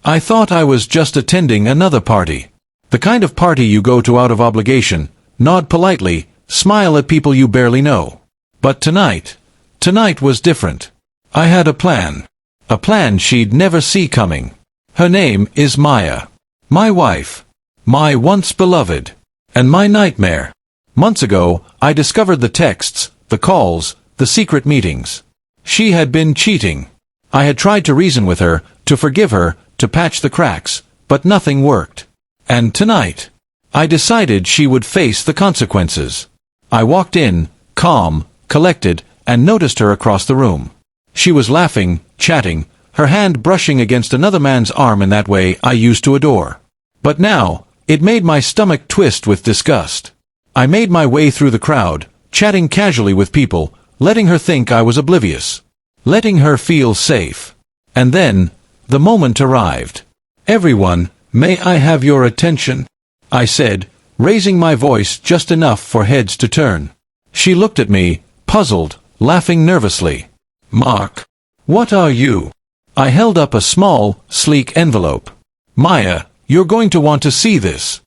I thought I was just attending another party. The kind of party you go to out of obligation, nod politely, smile at people you barely know. But tonight was different. I had a plan. A plan she'd never see coming. Her name is Maya. My wife. My once beloved. And my nightmare. Months ago, I discovered the texts, the calls, the secret meetings. She had been cheating. I had tried to reason with her, to forgive her, to patch the cracks, but nothing worked. And tonight, I decided she would face the consequences. I walked in, calm, collected, and noticed her across the room. She was laughing, chatting, her hand brushing against another man's arm in that way I used to adore. But now, it made my stomach twist with disgust. I made my way through the crowd, chatting casually with people, letting her think I was oblivious. Letting her feel safe. And then, the moment arrived. "Everyone, may I have your attention?" I said, raising my voice just enough for heads to turn. She looked at me, puzzled, laughing nervously. "Mark, what are you?" I held up a small, sleek envelope. "Maya, you're going to want to see this."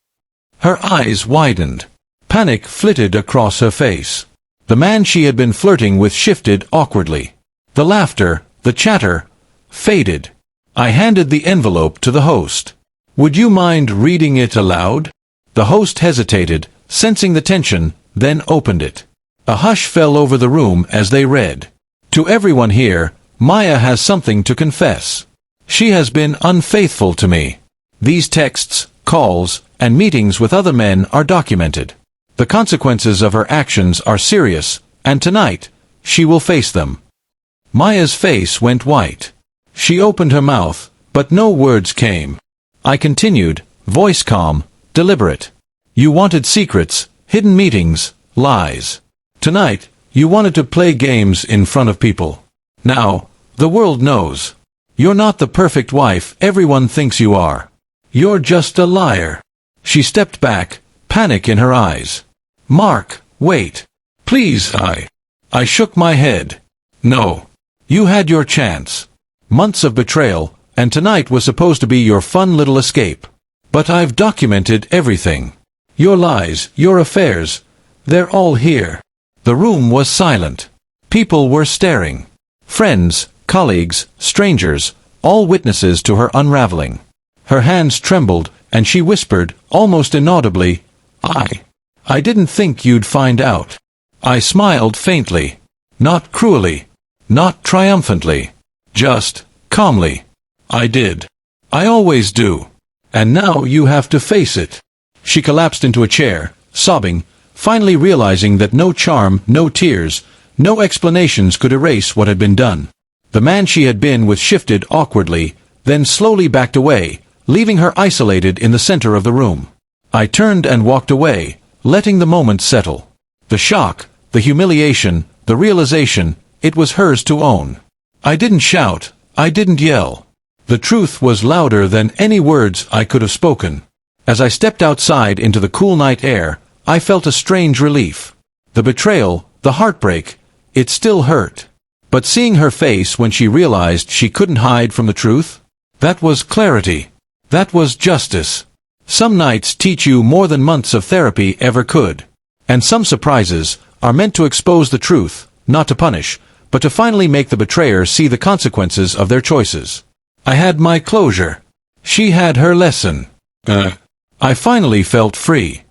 Her eyes widened. Panic flitted across her face. The man she had been flirting with shifted awkwardly. The laughter, the chatter, faded. I handed the envelope to the host. "Would you mind reading it aloud?" The host hesitated, sensing the tension, then opened it. A hush fell over the room as they read. "To everyone here, Maya has something to confess. She has been unfaithful to me. These texts, calls, and meetings with other men are documented. The consequences of her actions are serious, and tonight, she will face them." Maya's face went white. She opened her mouth, but no words came. I continued, voice calm, deliberate. "You wanted secrets, hidden meetings, lies. Tonight, you wanted to play games in front of people. Now, the world knows. You're not the perfect wife everyone thinks you are. You're just a liar." She stepped back, panic in her eyes. "Mark, wait. Please, I shook my head. "No. You had your chance. Months of betrayal, and tonight was supposed to be your fun little escape. But I've documented everything. Your lies, your affairs, they're all here." The room was silent. People were staring. Friends, colleagues, strangers, all witnesses to her unraveling. Her hands trembled, and she whispered, almost inaudibly, I didn't think you'd find out." I smiled faintly. Not cruelly. Not triumphantly. Just, calmly. "I did. I always do. And now you have to face it." She collapsed into a chair, sobbing, finally realizing that no charm, no tears, no explanations could erase what had been done. The man she had been with shifted awkwardly, then slowly backed away, leaving her isolated in the center of the room. I turned and walked away, letting the moment settle. The shock, the humiliation, the realization, it was hers to own. I didn't shout, I didn't yell. The truth was louder than any words I could have spoken. As I stepped outside into the cool night air, I felt a strange relief. The betrayal, the heartbreak, it still hurt. But seeing her face when she realized she couldn't hide from the truth, that was clarity. That was justice. Some nights teach you more than months of therapy ever could. And some surprises are meant to expose the truth, not to punish, but to finally make the betrayer see the consequences of their choices. I had my closure. She had her lesson. I finally felt free.